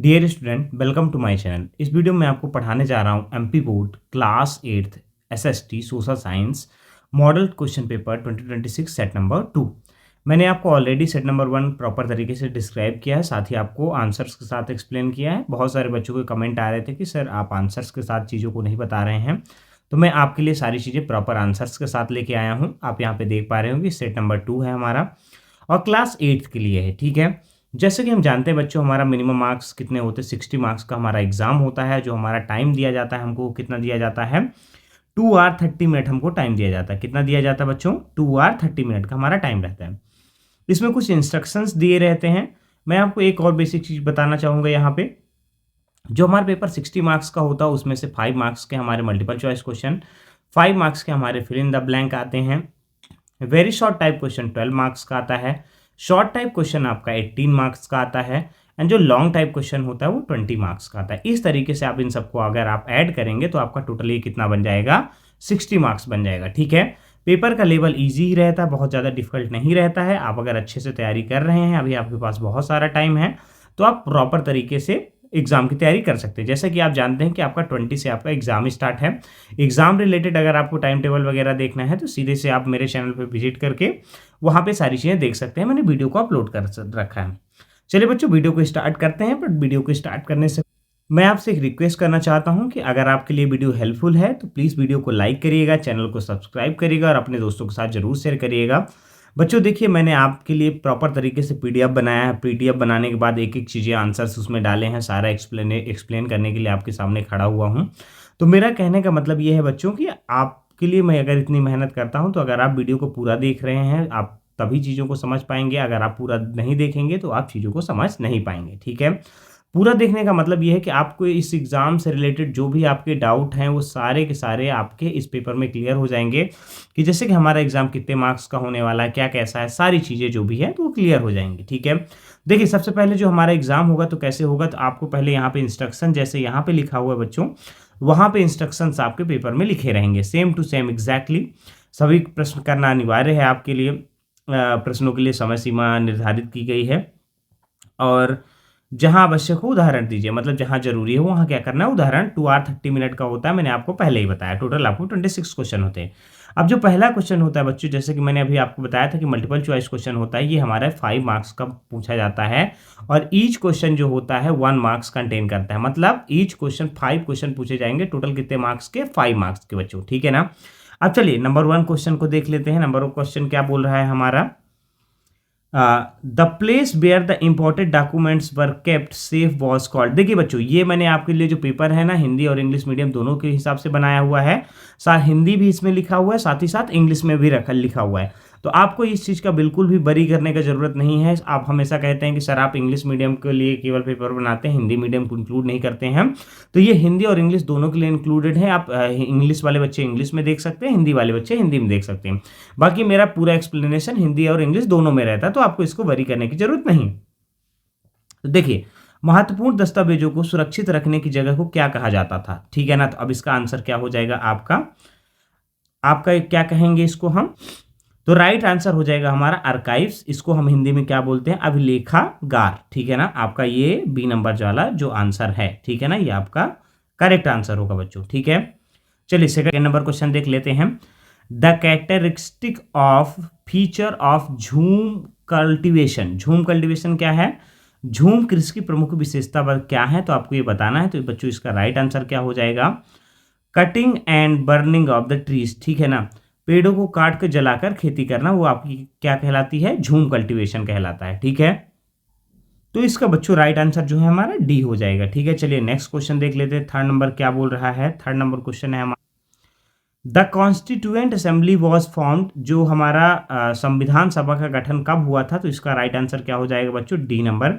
Dear student, welcome to my channel. इस video में आपको पढ़ाने जा रहा हूँ MP board class 8th SST social science model question paper 2026 set number 2। मैंने आपको ऑलरेडी सेट नंबर 1 प्रॉपर तरीके से डिस्क्राइब किया है, साथ ही आपको आंसर्स के साथ एक्सप्लेन किया है। बहुत सारे बच्चों के कमेंट आ रहे थे कि सर आप आंसर्स के साथ चीज़ों को नहीं बता रहे हैं, तो मैं आपके लिए सारी चीज़ें प्रॉपर आंसर्स के साथ लेके आया हूँ। आप यहाँ पे देख पा रहे हो कि सेट नंबर 2 है हमारा और क्लास 8th के लिए है। ठीक है, जैसे कि हम जानते हैं बच्चों, हमारा मिनिमम मार्क्स कितने होते हैं, 60 मार्क्स का हमारा एग्जाम होता है। जो हमारा टाइम दिया जाता है हमको, कितना दिया जाता है, 2 आवर 30 मिनट हमको टाइम दिया जाता है। कितना दिया जाता है बच्चों, 2 आवर 30 मिनट का हमारा टाइम रहता है। इसमें कुछ इंस्ट्रक्शंस दिए रहते हैं। मैं आपको एक और बेसिक चीज़ बताना चाहूँगा यहाँ पे। जो हमारा पेपर 60 मार्क्स का होता है उसमें से 5 मार्क्स के हमारे मल्टीपल चॉइस क्वेश्चन, 5 मार्क्स के हमारे फिल इन द ब्लैंक आते हैं। Very short type question 12 marks का आता है। शॉर्ट टाइप क्वेश्चन आपका 18 मार्क्स का आता है एंड जो लॉन्ग टाइप क्वेश्चन होता है वो 20 मार्क्स का आता है। इस तरीके से आप इन सबको अगर आप ऐड करेंगे तो आपका टोटल ये कितना बन जाएगा, 60 मार्क्स बन जाएगा। ठीक है, पेपर का लेवल इजी ही रहता है, बहुत ज़्यादा डिफिकल्ट नहीं रहता है। आप अगर अच्छे से तैयारी कर रहे हैं, अभी आपके पास बहुत सारा टाइम है, तो आप प्रॉपर तरीके से एग्जाम की तैयारी कर सकते हैं। जैसा कि आप जानते हैं कि आपका 20 से आपका एग्जाम स्टार्ट है। एग्जाम रिलेटेड अगर आपको टाइम टेबल वगैरह देखना है तो सीधे से आप मेरे चैनल पर विजिट करके वहाँ पे सारी चीज़ें देख सकते हैं। मैंने वीडियो को अपलोड कर रखा है। चलिए बच्चों, वीडियो को स्टार्ट करते हैं। बट वीडियो को स्टार्ट करने से मैं आपसे एक रिक्वेस्ट करना चाहता हूं कि अगर आपके लिए वीडियो हेल्पफुल है तो प्लीज़ वीडियो को लाइक करिएगा, चैनल को सब्सक्राइब करिएगा और अपने दोस्तों के साथ जरूर शेयर करिएगा। बच्चों देखिए, मैंने आपके लिए प्रॉपर तरीके से पीडीएफ बनाया है। पीडीएफ बनाने के बाद एक एक चीज़ें आंसर्स उसमें डाले हैं, सारा एक्सप्लेन करने के लिए आपके सामने खड़ा हुआ हूँ। तो मेरा कहने का मतलब ये है बच्चों कि आपके लिए मैं अगर इतनी मेहनत करता हूँ तो अगर आप वीडियो को पूरा देख रहे हैं आप तभी चीज़ों को समझ पाएंगे। अगर आप पूरा नहीं देखेंगे तो आप चीज़ों को समझ नहीं पाएंगे। ठीक है, पूरा देखने का मतलब ये है कि आपको इस एग्ज़ाम से रिलेटेड जो भी आपके डाउट हैं वो सारे के सारे आपके इस पेपर में क्लियर हो जाएंगे। कि जैसे कि हमारा एग्ज़ाम कितने मार्क्स का होने वाला है, क्या कैसा है, सारी चीज़ें जो भी है तो वो क्लियर हो जाएंगी। ठीक है, देखिए सबसे पहले जो हमारा एग्ज़ाम होगा तो कैसे होगा, तो आपको पहले यहाँ पे इंस्ट्रक्शन जैसे यहाँ पे लिखा हुआ है बच्चों, वहाँ पे इंस्ट्रक्शंस आपके पेपर में लिखे रहेंगे सेम टू सेम एग्जैक्टली। सभी प्रश्न करना अनिवार्य है आपके लिए। प्रश्नों के लिए समय सीमा निर्धारित की गई है और जहाँ आवश्यक हो उदाहरण दीजिए, मतलब जहाँ जरूरी है वहाँ क्या करना है उदाहरण। 2 आवर 30 मिनट का होता है, मैंने आपको पहले ही बताया। टोटल आपको 26 क्वेश्चन होते हैं। अब जो पहला क्वेश्चन होता है बच्चों, जैसे कि मैंने अभी आपको बताया था कि मल्टीपल चॉइस क्वेश्चन होता है, ये हमारा 5 मार्क्स का पूछा जाता है और ईच क्वेश्चन जो होता है 1 मार्क्स कंटेन करता है। मतलब ईच क्वेश्चन 5 क्वेश्चन पूछे जाएंगे। टोटल कितने मार्क्स के, 5 मार्क्स के बच्चों। ठीक है ना। अब चलिए नंबर 1 क्वेश्चन को देख लेते हैं। नंबर 1 क्वेश्चन क्या बोल रहा है हमारा, the place where the important documents were kept safe was called. देखिए बच्चों, ये मैंने आपके लिए जो पेपर है ना, हिंदी और इंग्लिश मीडियम दोनों के हिसाब से बनाया हुआ है। साथ हिंदी भी इसमें लिखा हुआ है, साथ ही साथ इंग्लिश में भी लिखा हुआ है। तो आपको इस चीज़ का बिल्कुल भी वरी करने का जरूरत नहीं है। आप हमेशा कहते हैं कि सर आप इंग्लिश मीडियम के लिए केवल पेपर बनाते हैं, हिंदी मीडियम को इंक्लूड नहीं करते हैं। तो ये हिंदी और इंग्लिश दोनों के लिए इंक्लूडेड है। आप इंग्लिश वाले बच्चे इंग्लिश में देख सकते हैं, हिंदी वाले बच्चे हिंदी में देख सकते हैं। बाकी मेरा पूरा एक्सप्लेनेशन हिंदी और इंग्लिश दोनों में रहता है, तो आपको इसको वरी करने की जरूरत नहीं। तो देखिए, महत्वपूर्ण दस्तावेजों को सुरक्षित रखने की जगह को क्या कहा जाता था। ठीक है ना। तो अब इसका आंसर क्या हो जाएगा आपका, आपका क्या कहेंगे इसको हम, तो राइट आंसर हो जाएगा हमारा आर्काइव्स। इसको हम हिंदी में क्या बोलते हैं, अभिलेखागार। ठीक है ना, आपका ये बी नंबर वाला जो आंसर है, ठीक है ना, ये आपका करेक्ट आंसर होगा बच्चों। ठीक है, चलिए सेकंड नंबर क्वेश्चन देख लेते हैं। The characteristic of feature of झूम कल्टीवेशन। झूम कल्टीवेशन क्या है, झूम कृषि की प्रमुख विशेषता वर्ग क्या है, तो आपको ये बताना है। तो बच्चों इसका राइट आंसर क्या हो जाएगा, cutting and burning of the trees. ठीक है ना, पेड़ों को काट कर जलाकर खेती करना, वो आपकी क्या कहलाती है, झूम कल्टीवेशन कहलाता है। ठीक है, तो इसका बच्चों राइट आंसर जो है हमारा डी हो जाएगा। ठीक है, चलिए नेक्स्ट क्वेश्चन देख लेते हैं। थर्ड नंबर क्या बोल रहा है, थर्ड नंबर क्वेश्चन है हमारा, the constituent assembly was formed. जो हमारा संविधान सभा का गठन कब हुआ था, तो इसका राइट आंसर क्या हो जाएगा बच्चों, डी नंबर,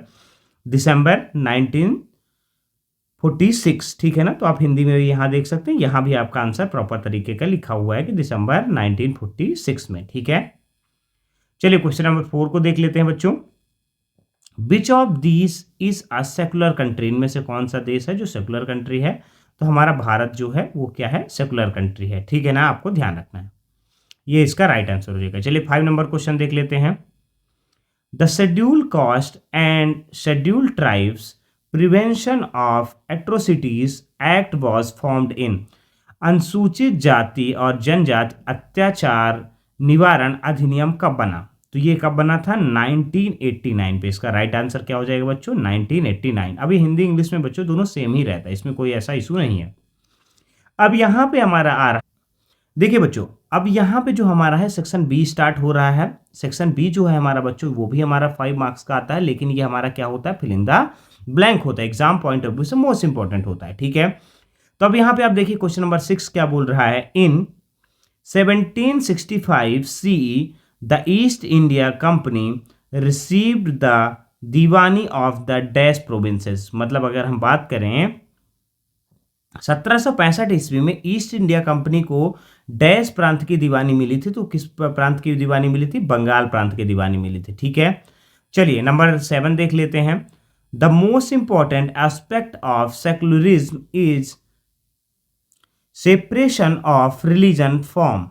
दिसंबर 1946। ठीक है ना, तो आप हिंदी में भी यहाँ देख सकते हैं, यहाँ भी आपका आंसर प्रॉपर तरीके का लिखा हुआ है कि दिसंबर 1946 में। ठीक है, चलिए क्वेश्चन नंबर 4 को देख लेते हैं बच्चों। Which of these is a secular country. इनमें से कौन सा देश है जो सेकुलर कंट्री है, तो हमारा भारत जो है वो क्या है, सेकुलर कंट्री है। ठीक है ना, आपको ध्यान रखना है, ये इसका राइट आंसर हो जाएगा। चलिए 5 नंबर क्वेश्चन देख लेते हैं। The schedule caste and schedule tribes prevention of atrocities act was formed in. अनुसूचित जाति और जनजाति अत्याचार निवारण अधिनियम कब बना? तो ये कब बना था? 1989 पे। इसका राइट आंसर क्या हो जाएगा बच्चों? 1989। अभी हिंदी इंग्लिश में बच्चों दोनों सेम ही रहता है, इसमें कोई ऐसा इशू नहीं है। अब यहाँ पे हमारा आ रहा, देखिए बच्चों, अब यहाँ पे जो हमारा है सेक्शन बी स्टार्ट हो रहा है। सेक्शन बी जो है हमारा बच्चों वो भी हमारा 5 मार्क्स का आता है, लेकिन ये हमारा क्या होता है? फिल इन द ब्लैंक होता है, एग्जाम पॉइंट ऑफ व्यू से मोस्ट इंपॉर्टेंट होता है। ठीक है, तो अब यहाँ पे आप देखिए क्वेश्चन नंबर 6 क्या बोल रहा है। इन 1765 CE the East India company received the Deewani of the dash provinces. मतलब अगर हम बात करें 1765 ईस्वी में ईस्ट इंडिया कंपनी को डैश प्रांत की दीवानी मिली थी, तो किस प्रांत की दीवानी मिली थी? बंगाल प्रांत की दीवानी मिली थी। ठीक है, चलिए नंबर 7 देख लेते हैं। The most important aspect of secularism is separation of religion from.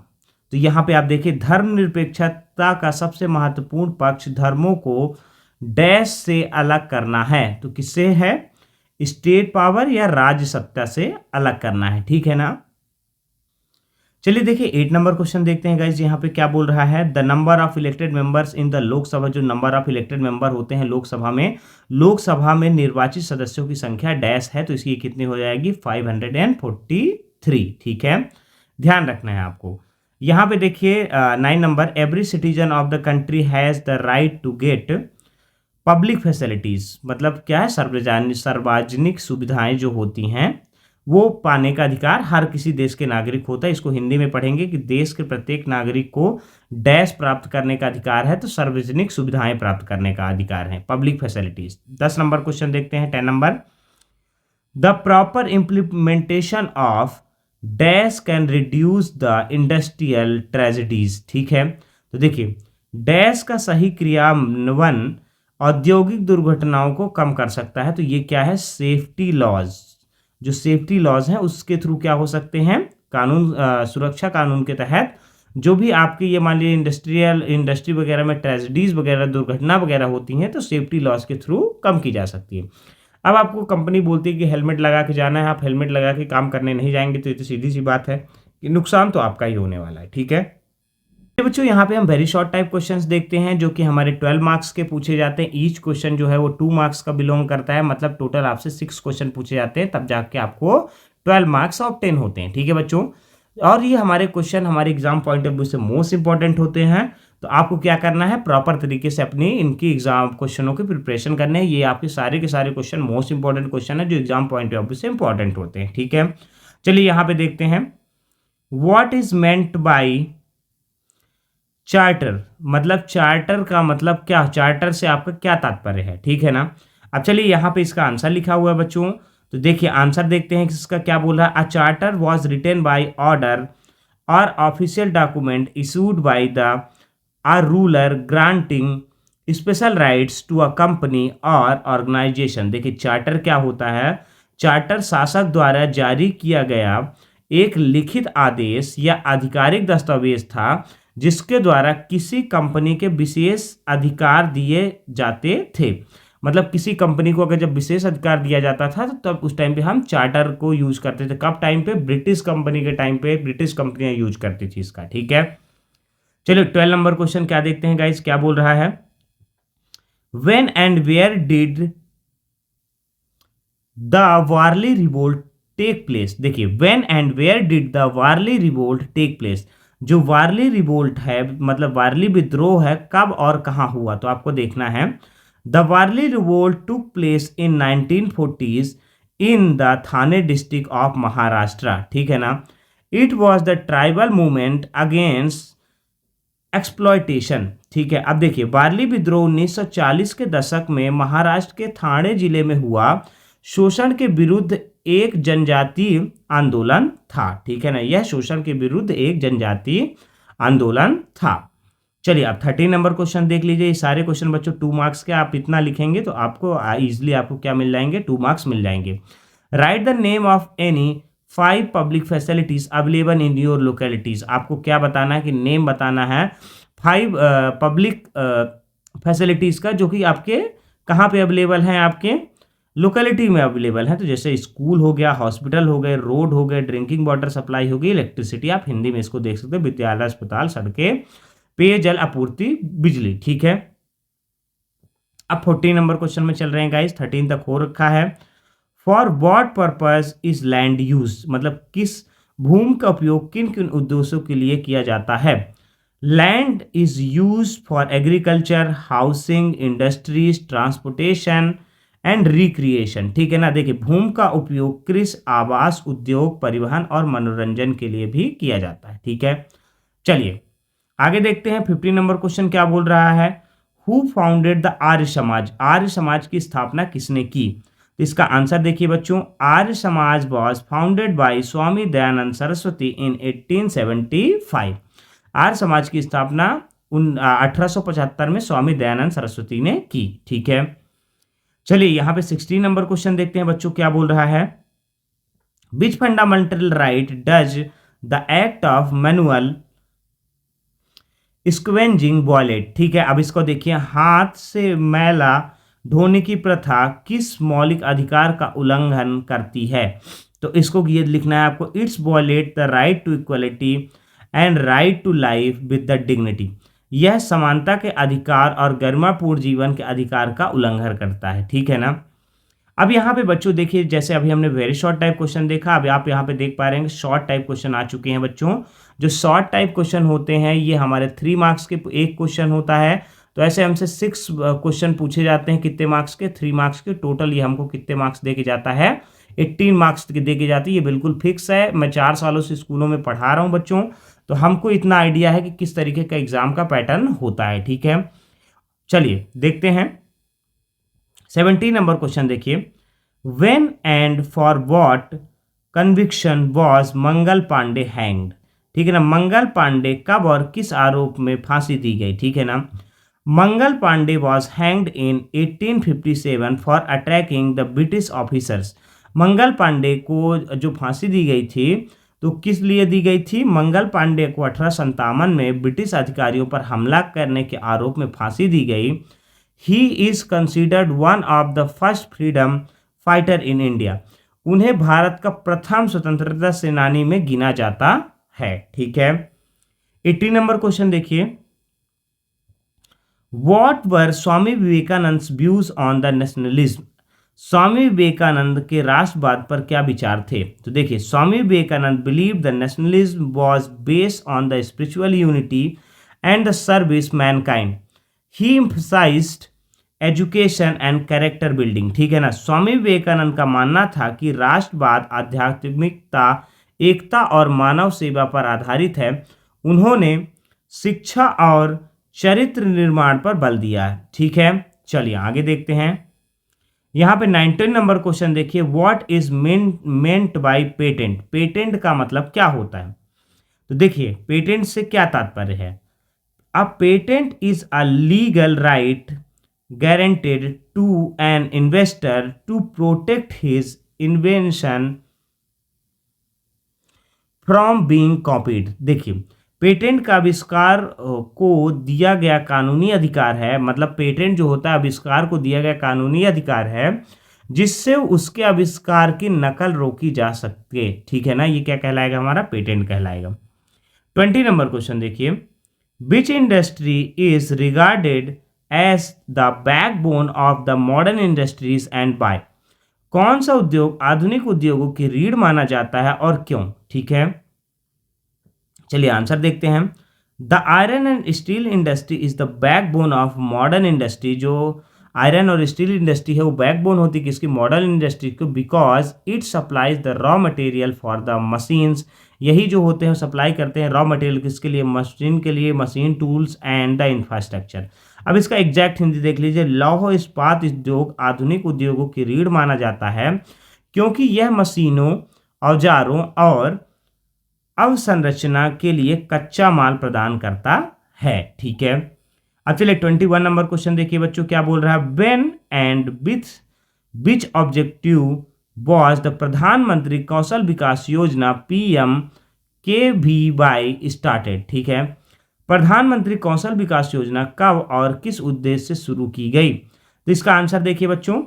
तो यहां पे आप देखिए धर्मनिरपेक्षता का सबसे महत्वपूर्ण पक्ष धर्मों को डैश से अलग करना है। तो किससे है? स्टेट पावर या राज्य सत्ता से अलग करना है। ठीक है ना। चलिए देखिए 8 नंबर क्वेश्चन देखते हैं गाइज। यहाँ पे क्या बोल रहा है? The number of elected members in the Lok Sabha. जो नंबर ऑफ इलेक्टेड मेंबर होते हैं लोकसभा में निर्वाचित सदस्यों की संख्या डैश है, तो इसकी कितनी हो जाएगी? 543। ठीक है, ध्यान रखना है आपको। यहाँ पे देखिए 9 number, every citizen of the country has the right to get public facilities. मतलब क्या है? सार्वजनिक सुविधाएं जो होती हैं वो पाने का अधिकार हर किसी देश के नागरिक होता है। इसको हिंदी में पढ़ेंगे कि देश के प्रत्येक नागरिक को डैश प्राप्त करने का अधिकार है, तो सार्वजनिक सुविधाएं प्राप्त करने का अधिकार है, पब्लिक फैसिलिटीज। 10 नंबर क्वेश्चन देखते हैं। 10 number, the proper implementation of dash can reduce the industrial tragedies. ठीक है, तो देखिए डैश का सही क्रियान्वयन औद्योगिक दुर्घटनाओं को कम कर सकता है। तो ये क्या है? Safety laws. जो सेफ्टी लॉज हैं उसके थ्रू क्या हो सकते हैं? कानून सुरक्षा कानून के तहत जो भी आपके ये मान लीजिए इंडस्ट्री वगैरह में ट्रेजेडीज वगैरह दुर्घटना वगैरह होती हैं, तो सेफ्टी लॉज के थ्रू कम की जा सकती है। अब आपको कंपनी बोलती है कि हेलमेट लगा के जाना है, आप हेलमेट लगा के काम करने नहीं जाएंगे, तो ये तो सीधी सी बात है कि नुकसान तो आपका ही होने वाला है। ठीक है बच्चों, यहाँ पे हम वेरी शॉर्ट टाइप क्वेश्चंस देखते हैं जो कि हमारे 12 मार्क्स के पूछे जाते हैं। ईच क्वेश्चन जो है वो 2 मार्क्स का बिलोंग करता है, मतलब टोटल आपसे 6 क्वेश्चन पूछे जाते हैं, तब जाके आपको 12 मार्क्स ऑब्टेन होते हैं। ठीक है बच्चों, और ये हमारे क्वेश्चन हमारे एग्जाम पॉइंट ऑफ व्यू से मोस्ट इंपॉर्टेंट होते हैं। तो आपको क्या करना है? प्रॉपर तरीके से अपनी इनकी एग्जाम क्वेश्चनों की प्रिपरेशन करने हैं। ये आपके सारे के सारे क्वेश्चन मोस्ट इंपॉर्टेंट क्वेश्चन है जो एग्जाम पॉइंट ऑफ व्यू से इंपॉर्टेंट होते हैं। ठीक है, चलिए यहाँ पे देखते हैं। What is meant by charter. मतलब चार्टर का मतलब क्या? चार्टर से आपका क्या तात्पर्य है? ठीक है ना। अब चलिए यहाँ पे इसका आंसर लिखा हुआ है बच्चों, तो देखिए आंसर देखते हैं कि इसका क्या बोल रहा है। A charter was written by order और official document issued by the a ruler granting special rights to a company और ऑर्गेनाइजेशन। देखिए चार्टर क्या होता है? चार्टर शासक द्वारा जारी किया गया एक लिखित आदेश या आधिकारिक दस्तावेज था जिसके द्वारा किसी कंपनी के विशेष अधिकार दिए जाते थे। मतलब किसी कंपनी को अगर जब विशेष अधिकार दिया जाता था तो तब उस टाइम पे हम चार्टर को यूज करते थे। कब टाइम पे? ब्रिटिश कंपनी के टाइम पे ब्रिटिश कंपनियां यूज करती थी इसका। ठीक है, चलिए 12 नंबर क्वेश्चन क्या देखते हैं गाइस, क्या बोल रहा है। When and where did the Warli revolt take place. देखिए when and where did the Warli revolt take place. जो वारली रिवोल्ट है मतलब वारली विद्रोह है, कब और कहां हुआ? तो आपको देखना है। The Warli revolt took place in 1940s in the Thane district of Maharashtra. ठीक है ना। It was the tribal movement against exploitation. ठीक है, अब देखिए वारली विद्रोह 1940 के दशक में महाराष्ट्र के ठाणे जिले में हुआ शोषण के विरुद्ध एक जनजातीय आंदोलन था। ठीक है ना, यह शोषण के विरुद्ध एक जनजातीय आंदोलन था। चलिए अब 13 नंबर क्वेश्चन देख लीजिए। ये सारे क्वेश्चन बच्चों 2 मार्क्स के, आप इतना लिखेंगे तो आपको इजिली आपको क्या मिल जाएंगे? 2 मार्क्स मिल जाएंगे। Right the name of any 5 public facilities available in your localities. आपको क्या बताना है? कि नेम बताना है 5 पब्लिक फैसिलिटीज का जो कि आपके कहाँ पे अवेलेबल हैं? आपके लोकेलिटी में अवेलेबल हैं, तो जैसे स्कूल हो गया, हॉस्पिटल हो गए, रोड हो गए, ड्रिंकिंग वाटर सप्लाई हो गई, इलेक्ट्रिसिटी, आप हिंदी में इसको देख सकते हो, विद्यालय, अस्पताल, सड़कें, पेयजल आपूर्ति, बिजली। ठीक है, अब 14 नंबर क्वेश्चन में चल रहे हैं गाइस, 13 तक हो रखा है। For what purpose is land use, मतलब किस भूमि का उपयोग किन किन उद्देश्यों के लिए किया जाता है। Land is use for agriculture, housing, industries, transportation and recreation. ठीक है ना, देखिए भूमि का उपयोग कृषि, आवास, उद्योग, परिवहन और मनोरंजन के लिए भी किया जाता है। ठीक है, चलिए आगे देखते हैं। 15 नंबर क्वेश्चन क्या बोल रहा है, who founded the Arya Samaj, Arya Samaj की स्थापना किसने की। तो इसका आंसर देखिए बच्चों, Arya Samaj was founded by Swami Dayanand Saraswati इन 1875। आर्य समाज की स्थापना 1875 में स्वामी दयानंद सरस्वती ने की। ठीक है, चलिए यहाँ पे 16 नंबर क्वेश्चन देखते हैं बच्चों, क्या बोल रहा है, which fundamental right does the act of manual scavenging violate. ठीक है, अब इसको देखिए, हाथ से मैला धोने की प्रथा किस मौलिक अधिकार का उल्लंघन करती है। तो इसको ये लिखना है आपको, it's wallet the right to equality and right to life with the dignity. यह समानता के अधिकार और गरिमापूर्ण जीवन के अधिकार का उल्लंघन करता है। ठीक है ना, अब यहाँ पे बच्चों देखिए, जैसे अभी हमने वेरी शॉर्ट टाइप क्वेश्चन देखा, अब आप यहाँ पे देख पा रहे हैं शॉर्ट टाइप क्वेश्चन आ चुके हैं बच्चों। जो शॉर्ट टाइप क्वेश्चन होते हैं ये हमारे 3 मार्क्स के एक क्वेश्चन होता है। तो ऐसे हमसे 6 क्वेश्चन पूछे जाते हैं, कितने मार्क्स के, 3 मार्क्स के। टोटल ये हमको कितने मार्क्स दे के जाता है, 18 मार्क्स दे के जाती है। ये बिल्कुल फिक्स है, मैं 4 सालों से स्कूलों में पढ़ा रहा हूँ बच्चों, तो हमको इतना आइडिया है कि किस तरीके का एग्जाम का पैटर्न होता है। ठीक है, चलिए देखते हैं 17 नंबर क्वेश्चन देखिए, When and for what conviction was Mangal Pandey hanged। ठीक है ना, मंगल पांडे कब और किस आरोप में फांसी दी गई। ठीक है ना, Mangal Pandey was hanged in 1857 for attacking the British officers। Mangal Pandey को जो फांसी दी गई थी तो किस लिए दी गई थी, मंगल पांडे को 1857 में ब्रिटिश अधिकारियों पर हमला करने के आरोप में फांसी दी गई। He is considered one of the first freedom fighter in India. उन्हें भारत का प्रथम स्वतंत्रता सेनानी में गिना जाता है। ठीक है, 80 नंबर क्वेश्चन देखिए, what were Swami Vivekananda views on the nationalism. Swami Vivekananda के राष्ट्रवाद पर क्या विचार थे। तो देखिए, Swami Vivekananda believe the nationalism was based on the spiritual unity and the service mankind. He emphasised education and character building. ठीक है ना, स्वामी विवेकानंद का मानना था कि राष्ट्रवाद आध्यात्मिकता, एकता और मानव सेवा पर आधारित है। उन्होंने शिक्षा और चरित्र निर्माण पर बल दिया है। ठीक है, चलिए आगे देखते हैं। यहाँ पे 19 नंबर क्वेश्चन देखिए, what is meant by patent. Patent का मतलब क्या होता है। तो देखिए, पेटेंट से क्या तात्पर्य है। A patent is a legal right guaranteed to an investor to protect his invention from being copied। देखिए, पेटेंट का आविष्कार को दिया गया कानूनी अधिकार है, मतलब पेटेंट जो होता है आविष्कार को दिया गया कानूनी अधिकार है जिससे उसके आविष्कार की नकल रोकी जा सके। ठीक है ना, ये क्या कहलाएगा, हमारा पेटेंट कहलाएगा। 20 नंबर क्वेश्चन देखिए, विच industry is regarded as the backbone of the modern industries and why। कौन सा उद्योग आधुनिक उद्योगों की रीढ़ माना जाता है और क्यों। ठीक है, चलिए आंसर देखते हैं। The iron and steel industry is the backbone of modern industry. जो आयरन और स्टील इंडस्ट्री है वो बैकबोन होती है किसकी, मॉडर्न इंडस्ट्री को, because it supplies the raw material for the machines. यही जो होते हैं सप्लाई करते हैं रॉ मटेरियल किसके लिए, मशीन के लिए, machine tools and the infrastructure. अब इसका एग्जैक्ट हिंदी देख लीजिए, लौह इस्पात उद्योग आधुनिक उद्योगों की रीढ़ माना जाता है क्योंकि यह मशीनों, औजारों और अवसंरचना के लिए कच्चा माल प्रदान करता है। ठीक है, अब चलिए 21 नंबर क्वेश्चन देखिए बच्चों, क्या बोल रहा है, when and which objective was the प्रधानमंत्री कौशल विकास योजना PMKVY स्टार्टेड। ठीक है, प्रधानमंत्री कौशल विकास योजना कब और किस उद्देश्य से शुरू की गई। तो इसका आंसर देखिए बच्चों,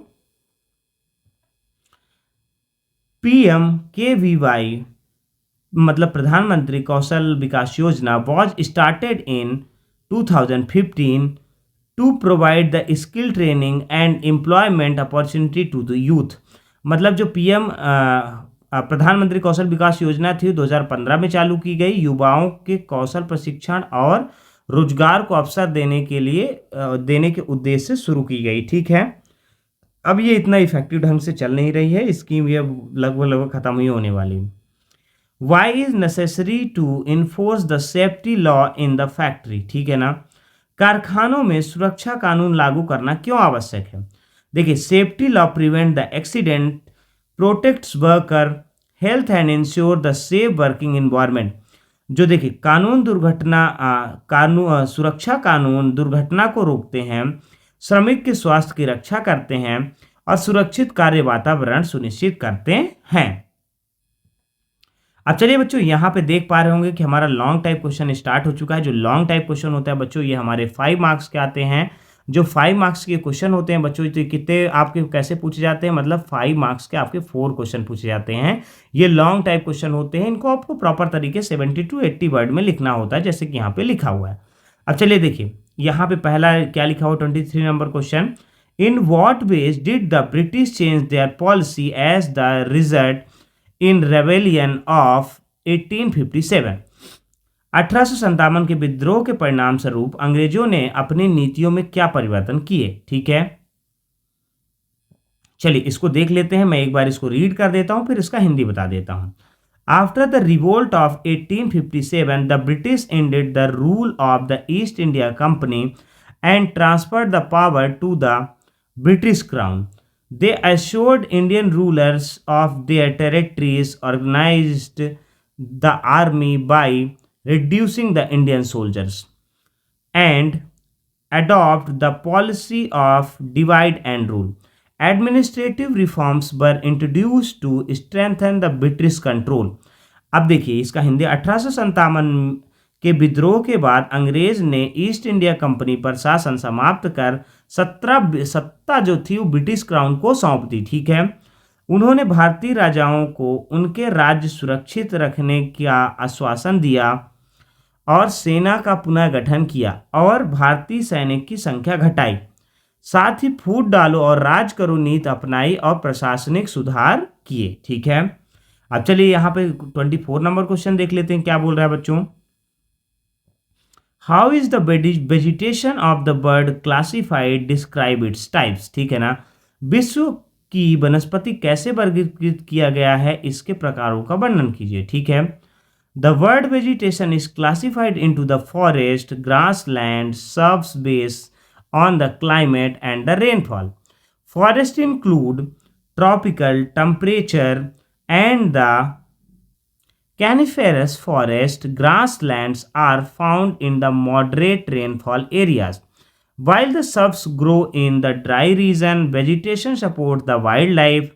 PMKVY मतलब प्रधानमंत्री Kaushal Vikas Yojana was started in 2015 to provide the skill training and employment opportunity to the youth. मतलब जो पीएम प्रधानमंत्री कौशल विकास योजना थी 2015 में चालू की गई, युवाओं के कौशल प्रशिक्षण और रोजगार को अवसर देने के उद्देश्य से शुरू की गई। ठीक है, अब ये इतना इफेक्टिव ढंग से चल नहीं रही है स्कीम, ये लगभग खत्म ही होने वाली। Why is necessary to enforce the safety law in the factory. ठीक है ना, कारखानों में सुरक्षा कानून लागू करना क्यों आवश्यक है? देखिए, safety law prevent the accident, protects worker health and ensure the safe working environment. जो देखिए सुरक्षा कानून दुर्घटना को रोकते हैं, श्रमिक के स्वास्थ्य की रक्षा करते हैं और सुरक्षित कार्य वातावरण सुनिश्चित करते हैं। अब चलिए बच्चों, यहाँ पे देख पा रहे होंगे कि हमारा लॉन्ग टाइप क्वेश्चन स्टार्ट हो चुका है। जो लॉन्ग टाइप क्वेश्चन होता है बच्चों, ये हमारे 5 मार्क्स के आते हैं। जो 5 मार्क्स के क्वेश्चन होते हैं बच्चों, तो कितने आपके कैसे पूछे जाते हैं, मतलब 5 मार्क्स के आपके 4 क्वेश्चन पूछे जाते हैं। ये लॉन्ग टाइप क्वेश्चन होते हैं, इनको आपको प्रॉपर तरीके 70 to 80 वर्ड में लिखना होता है, जैसे कि यहाँ पे लिखा हुआ है। अब चलिए देखिए, यहाँ पे पहला क्या लिखा हुआ, 23 number question. In what ways did the British change their policy as the result in rebellion of 1857। 1857 के विद्रोह के परिणाम स्वरूप अंग्रेजों ने अपनी नीतियों में क्या परिवर्तन किए? ठीक है, चलिए इसको देख लेते हैं। मैं एक बार इसको रीड कर देता हूं, फिर इसका हिंदी बता देता हूं। After the revolt of 1857 the British ended the rule of the East India company and transferred the power to the British crown. They assured Indian rulers of their territories, organized the army by reducing the Indian soldiers, and adopt the policy of divide and rule. Administrative reforms were introduced to strengthen the British control. अब देखिए इसका हिंदी। 1857 के विद्रोह के बाद अंग्रेज ने east India company पर शासन समाप्त कर सत्ता जो थी वो ब्रिटिश क्राउन को सौंप दी। ठीक है, उन्होंने भारतीय राजाओं को उनके राज्य सुरक्षित रखने का आश्वासन दिया और सेना का पुनर्गठन किया और भारतीय सैनिक की संख्या घटाई। साथ ही फूट डालो और राज करो नीति अपनाई और प्रशासनिक सुधार किए। ठीक है, अब चलिए यहाँ पे 24 नंबर क्वेश्चन देख लेते हैं क्या बोल रहा है बच्चों। How is the vegetation of the bird classified, describe its types. ठीक है ना, विश्व की वनस्पति कैसे वर्गीकृत किया गया है, इसके प्रकारों का वर्णन कीजिए। ठीक है, the word vegetation is classified into the forest, grassland, shrubs based on the climate and the rainfall. Forests include tropical temperature and the coniferous forest. Grasslands are found in the moderate rainfall areas. While the shrubs grow in the dry region, vegetation supports the wildlife,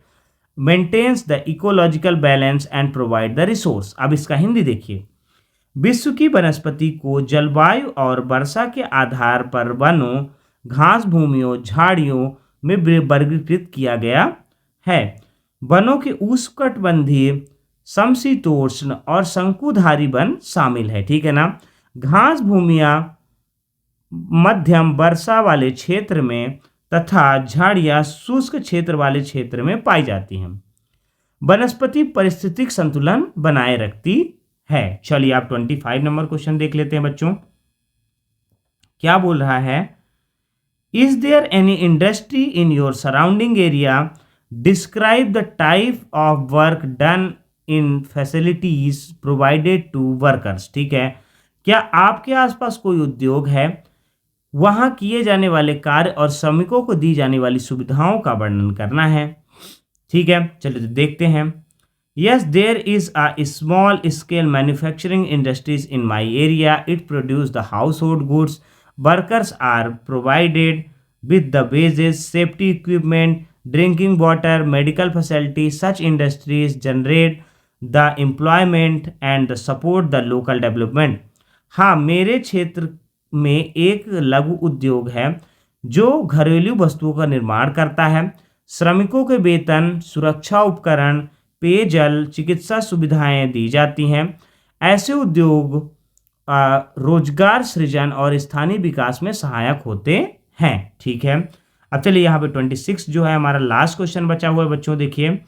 maintains the ecological balance and provide the resource. अब इसका हिंदी देखिए। विश्व की वनस्पति को जलवायु और वर्षा के आधार पर वनों, घास भूमियों, झाड़ियों में वर्गीकृत किया गया है। वनों के उष्णकटिबंधीय, समशीतोष्ण और शंकुधारी वन शामिल है। ठीक है ना, घास भूमियां मध्यम वर्षा वाले क्षेत्र में तथा झाड़ियां शुष्क क्षेत्र वाले क्षेत्र में पाई जाती हैं। वनस्पति पारिस्थितिक संतुलन बनाए रखती है। चलिए आप 25 नंबर क्वेश्चन देख लेते हैं बच्चों, क्या बोल रहा है। Is there any industry in your surrounding area, describe the type of work done in facilities provided to workers. ठीक है, क्या आपके आसपास कोई उद्योग है, वहां किए जाने वाले कार्य और श्रमिकों को दी जाने वाली सुविधाओं का वर्णन करना है। ठीक है, चलिए तो देखते हैं। Yes, there is a small scale manufacturing industries in my area, it produce the house hold goods, workers are provided with the wages, safety equipment, drinking water, medical facility. Such industries generate the employment and the support the local development. हाँ, मेरे क्षेत्र में एक लघु उद्योग है जो घरेलू वस्तुओं का निर्माण करता है। श्रमिकों के वेतन, सुरक्षा उपकरण, पेयजल, चिकित्सा सुविधाएं दी जाती हैं। ऐसे उद्योग रोजगार सृजन और स्थानीय विकास में सहायक होते हैं। ठीक है, अब चलिए यहाँ पे 26 जो है हमारा लास्ट क्वेश्चन बचा हुआ है बच्चों, देखिए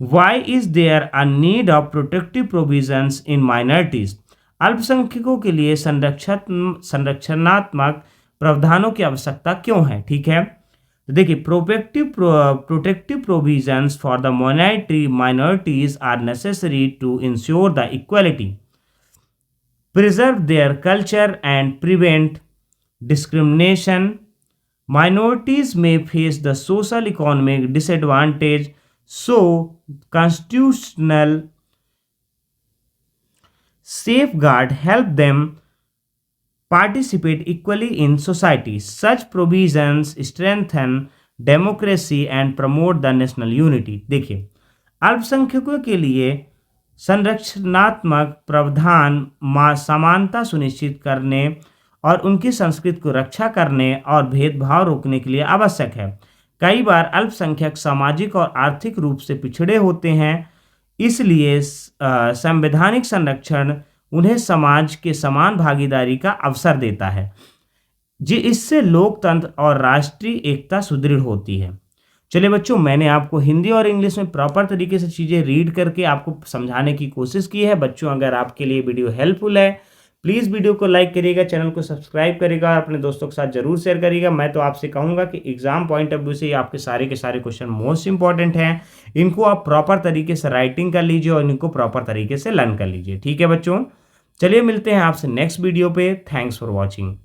Why is there a need of protective provisions in minorities? अल्पसंख्यकों के लिए संरक्षणात्मक प्रावधानों की आवश्यकता क्यों है? ठीक है, तो देखिए protective provisions for the minorities are necessary to ensure the equality, preserve their culture and prevent discrimination. Minorities may face the social economic disadvantage, so constitutional safeguard help them participate equally in society. Such provisions strengthen democracy and promote the national unity. देखिए, अल्पसंख्यकों के लिए संरक्षणात्मक प्रावधान समानता सुनिश्चित करने और उनकी संस्कृति को रक्षा करने और भेदभाव रोकने के लिए आवश्यक है। कई बार अल्पसंख्यक सामाजिक और आर्थिक रूप से पिछड़े होते हैं, इसलिए संवैधानिक संरक्षण उन्हें समाज के समान भागीदारी का अवसर देता है जी। इससे लोकतंत्र और राष्ट्रीय एकता सुदृढ़ होती है। चलिए बच्चों, मैंने आपको हिंदी और इंग्लिश में प्रॉपर तरीके से चीज़ें रीड करके आपको समझाने की कोशिश की है। बच्चों, अगर आपके लिए वीडियो हेल्पफुल है, प्लीज़ वीडियो को लाइक करिएगा, चैनल को सब्सक्राइब करिएगा और अपने दोस्तों के साथ जरूर शेयर करिएगा। मैं तो आपसे कहूँगा कि एग्जाम पॉइंट ऑफ व्यू से आपके सारे के सारे क्वेश्चन मोस्ट इंपॉर्टेंट हैं। इनको आप प्रॉपर तरीके से राइटिंग कर लीजिए और इनको प्रॉपर तरीके से लर्न कर लीजिए। ठीक है बच्चों, चलिए मिलते हैं आपसे नेक्स्ट वीडियो पे। Thanks for watching.